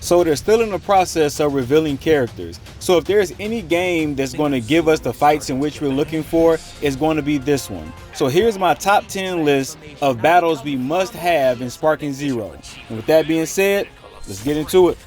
So they're still in the process of revealing characters. So if there's any game that's going to give us the fights in which we're looking for, it's going to be this one. So here's my top 10 list of battles we must have in Sparking Zero. And with that being said, let's get into it.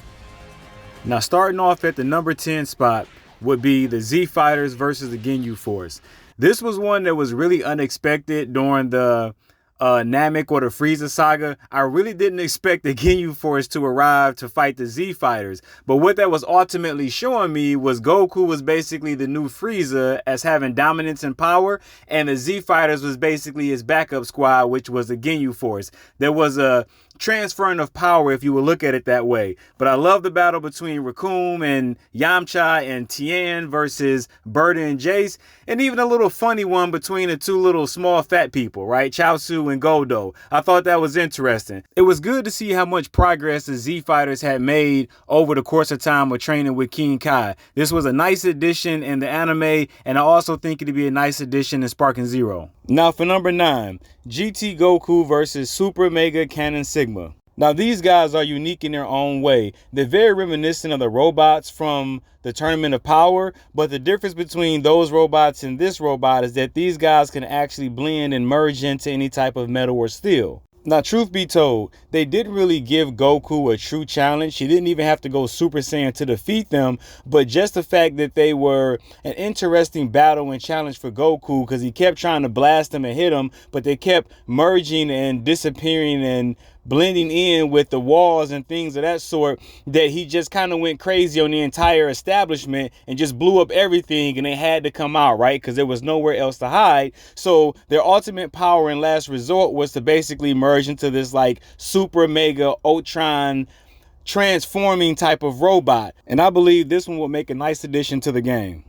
Now starting off at the number 10 spot would be the Z Fighters versus the Ginyu Force. This was one that was really unexpected during the Namek or the Frieza saga. I really didn't expect the Ginyu Force to arrive to fight the Z Fighters, but what that was ultimately showing me was Goku was basically the new Frieza as having dominance and power, and the Z Fighters was basically his backup squad, which was the Ginyu Force. There was a transferring of power if you would look at it that way. But I love the battle between Raccoon and Yamcha and Tien versus Berta and Jace, and even a little funny one between the two little small fat people, right? Chaozu and Goldo. I thought that was interesting. It was good to see how much progress the Z Fighters had made over the course of time of training with King Kai. This was a nice addition in the anime, and I also think it'd be a nice addition in Sparking Zero. Now for number 9, GT Goku versus Super Mega Cannon Sigma. Now these guys are unique in their own way. They're very reminiscent of the robots from the Tournament of Power, but the difference between those robots and this robot is that these guys can actually blend and merge into any type of metal or steel. Now, truth be told, they didn't really give Goku a true challenge. He didn't even have to go Super Saiyan to defeat them, but just the fact that they were an interesting battle and challenge for Goku, because he kept trying to blast them and hit them, but they kept merging and disappearing and blending in with the walls and things of that sort, that he just kind of went crazy on the entire establishment and just blew up everything, and they had to come out, right? Because there was nowhere else to hide. So their ultimate power and last resort was to basically merge into this like super mega Ultron transforming type of robot. And I believe this one will make a nice addition to the game.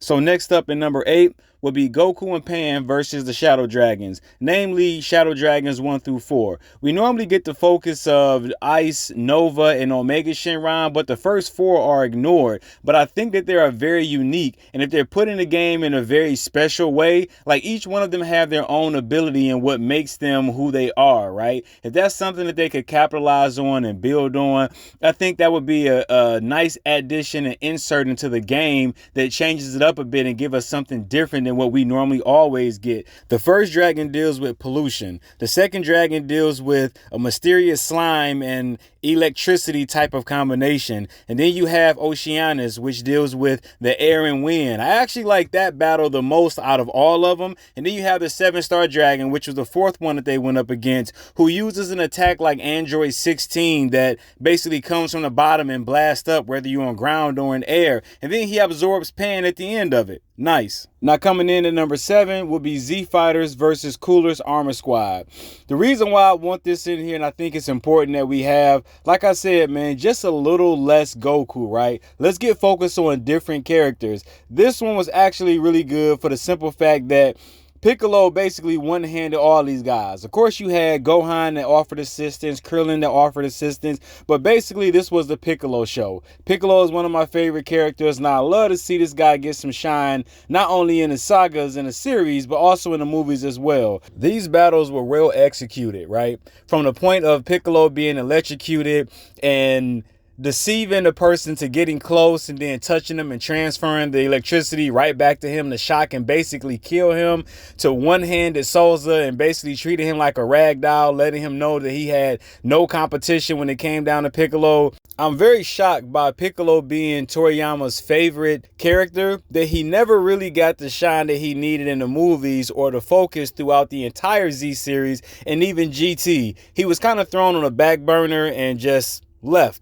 So next up in number 8 would be Goku and Pan versus the Shadow Dragons, namely Shadow Dragons 1 through 4. We normally get the focus of Ice, Nova, and Omega Shenron, but the first 4 are ignored. But I think that they are very unique, and if they're put in the game in a very special way, like each one of them have their own ability and what makes them who they are, right? If that's something that they could capitalize on and build on, I think that would be a nice addition and insert into the game that changes it up a bit and give us something different than what we normally always get. The first dragon deals with pollution. The second dragon deals with a mysterious slime and electricity type of combination. And then you have Oceanus, which deals with the air and wind. I actually like that battle the most out of all of them. And then you have the 7-star dragon, which was the 4th one that they went up against, who uses an attack like Android 16 that basically comes from the bottom and blasts up whether you're on ground or in air. And then he absorbs Pan at the end of it. Nice. Now coming in at number 7 will be Z Fighters versus Cooler's Armor Squad. The reason why I want this in here, and I think it's important that we have, like I said, man, just a little less Goku, right? Let's get focused on different characters. This one was actually really good for the simple fact that Piccolo basically one-handed all these guys. Of course, you had Gohan that offered assistance, Krillin that offered assistance, but basically this was the Piccolo show. Piccolo is one of my favorite characters, and I love to see this guy get some shine, not only in the sagas and the series, but also in the movies as well. These battles were well executed, right? From the point of Piccolo being electrocuted and deceiving the person to getting close and then touching them and transferring the electricity right back to him to shock and basically kill him, to one-handed Souza and basically treating him like a rag doll, letting him know that he had no competition when it came down to Piccolo. I'm very shocked by Piccolo being Toriyama's favorite character, that he never really got the shine that he needed in the movies or the focus throughout the entire Z series and even GT. He was kind of thrown on a back burner and just left.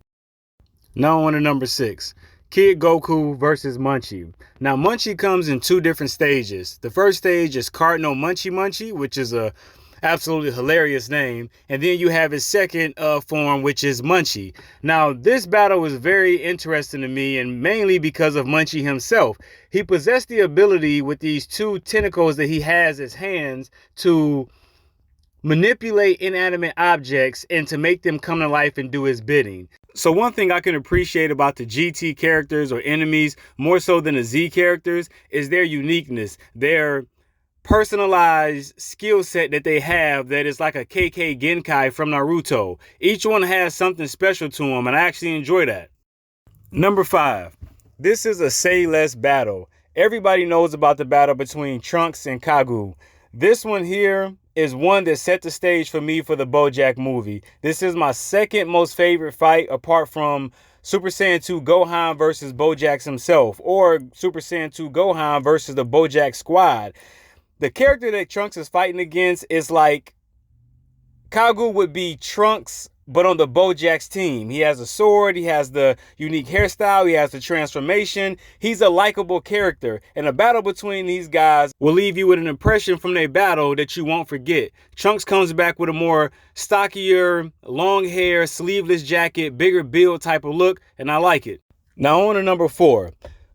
Now on to number 6, Kid Goku versus Munchie. Now Munchie comes in 2 different stages. The first stage is Cardinal Munchie Munchie, which is a absolutely hilarious name. And then you have his second form, which is Munchie. Now this battle was very interesting to me, and mainly because of Munchie himself. He possessed the ability with these 2 tentacles that he has as hands to manipulate inanimate objects and to make them come to life and do his bidding. So one thing I can appreciate about the GT characters or enemies more so than the Z characters is their uniqueness, their personalized skill set that they have that is like a KK Genkai from Naruto. Each one has something special to them, and I actually enjoy that. Number 5. This is a say less battle. Everybody knows about the battle between Trunks and Kagu. This one here is one that set the stage for me for the BoJack movie. This is my second most favorite fight apart from Super Saiyan 2 Gohan versus BoJack himself, or Super Saiyan 2 Gohan versus the BoJack squad. The character that Trunks is fighting against is like Kagu would be Trunks, but on the BoJack's team. He has a sword, he has the unique hairstyle, he has the transformation. He's a likable character, and a battle between these guys will leave you with an impression from their battle that you won't forget. Trunks comes back with a more stockier, long hair, sleeveless jacket, bigger build type of look, and I like it. Now on to number 4.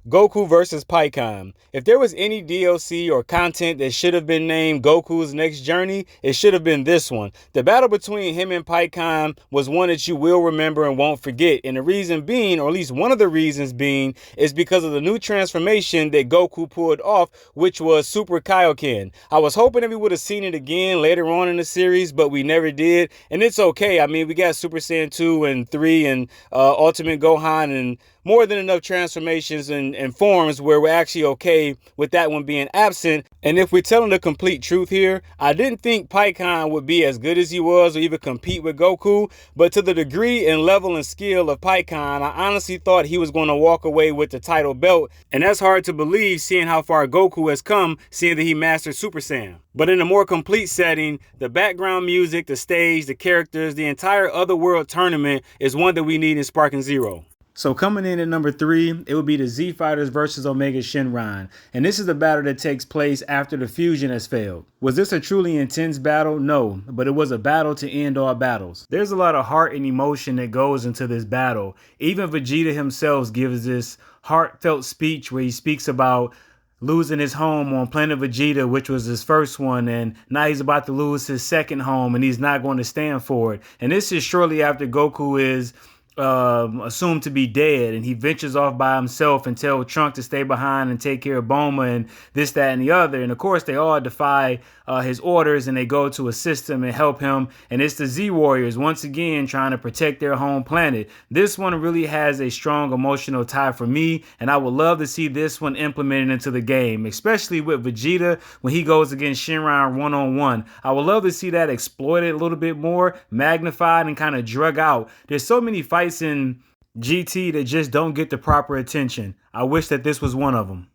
Goku versus Pikkon. If there was any DLC or content that should have been named Goku's Next Journey, it should have been this one. The battle between him and Pikkon was one that you will remember and won't forget. And the reason being, or at least one of the reasons being, is because of the new transformation that Goku pulled off, which was Super Kaioken. I was hoping that we would have seen it again later on in the series, but we never did. And it's okay. I mean, we got Super Saiyan 2 and 3 and Ultimate Gohan and more than enough transformations and forms where we're actually okay with that one being absent. And if we're telling the complete truth here, I didn't think Pikkon would be as good as he was or even compete with Goku, but to the degree and level and skill of Pikkon, I honestly thought he was going to walk away with the title belt, and that's hard to believe seeing how far Goku has come, seeing that he mastered Super Saiyan. But in a more complete setting, the background music, the stage, the characters, the entire Otherworld tournament is one that we need in Sparking Zero. So coming in at number 3, it would be the Z Fighters versus Omega Shenron. And this is the battle that takes place after the fusion has failed. Was this a truly intense battle? No, but it was a battle to end all battles. There's a lot of heart and emotion that goes into this battle. Even Vegeta himself gives this heartfelt speech where he speaks about losing his home on Planet Vegeta, which was his first one, and now he's about to lose his second home and he's not going to stand for it. And this is shortly after Goku is assumed to be dead, and he ventures off by himself and tells Trunks to stay behind and take care of Bulma and this, that, and the other. And of course, they all defy his orders and they go to assist him and help him. And it's the Z Warriors once again trying to protect their home planet. This one really has a strong emotional tie for me, and I would love to see this one implemented into the game, especially with Vegeta when he goes against Shenron one-on-one. I would love to see that exploited a little bit more, magnified and kind of drug out. There's so many fights in GT that just don't get the proper attention. I wish that this was one of them.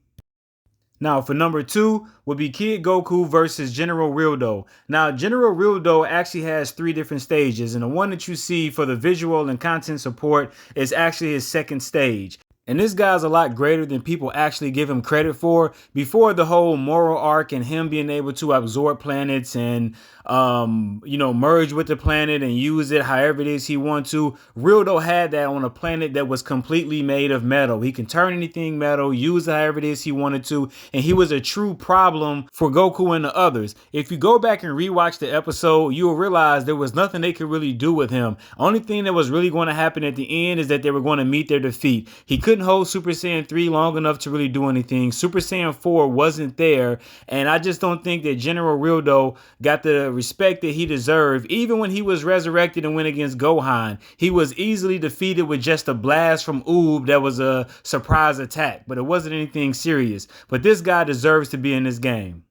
Now, for number 2 would be Kid Goku versus General Rildo. Now, General Rildo actually has 3 different stages, and the one that you see for the visual and content support is actually his second stage. And this guy's a lot greater than people actually give him credit for. Before the whole moral arc and him being able to absorb planets and, merge with the planet and use it however it is he wants to, Rildo had that on a planet that was completely made of metal. He can turn anything metal, use it however it is he wanted to, and he was a true problem for Goku and the others. If you go back and rewatch the episode, you will realize there was nothing they could really do with him. Only thing that was really going to happen at the end is that they were going to meet their defeat. He couldn't hold Super Saiyan 3 long enough to really do anything. Super Saiyan 4 wasn't there, and I just don't think that General Rildo got the respect that he deserved. Even when he was resurrected and went against Gohan, he was easily defeated with just a blast from Oob that was a surprise attack, but it wasn't anything serious. But this guy deserves to be in this game.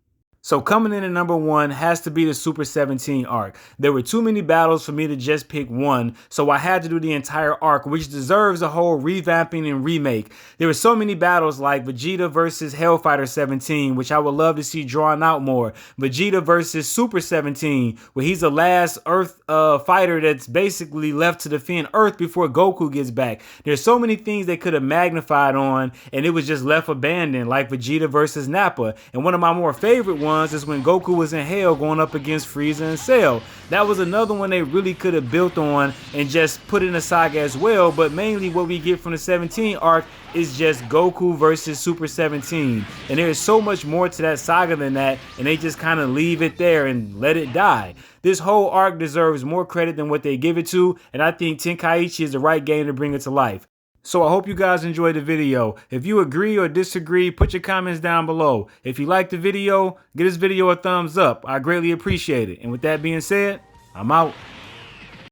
So coming in at number 1 has to be the Super 17 arc. There were too many battles for me to just pick one, so I had to do the entire arc, which deserves a whole revamping and remake. There were so many battles like Vegeta versus Hellfighter 17, which I would love to see drawn out more. Vegeta versus Super 17, where he's the last Earth fighter that's basically left to defend Earth before Goku gets back. There's so many things they could have magnified on, and it was just left abandoned, like Vegeta versus Nappa. And one of my more favorite ones is when Goku was in hell going up against Frieza and Cell. That was another one they really could have built on and just put in a saga as well, but mainly what we get from the 17 arc is just Goku versus Super 17. And there is so much more to that saga than that, and they just kind of leave it there and let it die. This whole arc deserves more credit than what they give it to, and I think Tenkaichi is the right game to bring it to life. So I hope you guys enjoyed the video. If you agree or disagree, put your comments down below. If you liked the video, give this video a thumbs up. I greatly appreciate it. And with that being said, I'm out.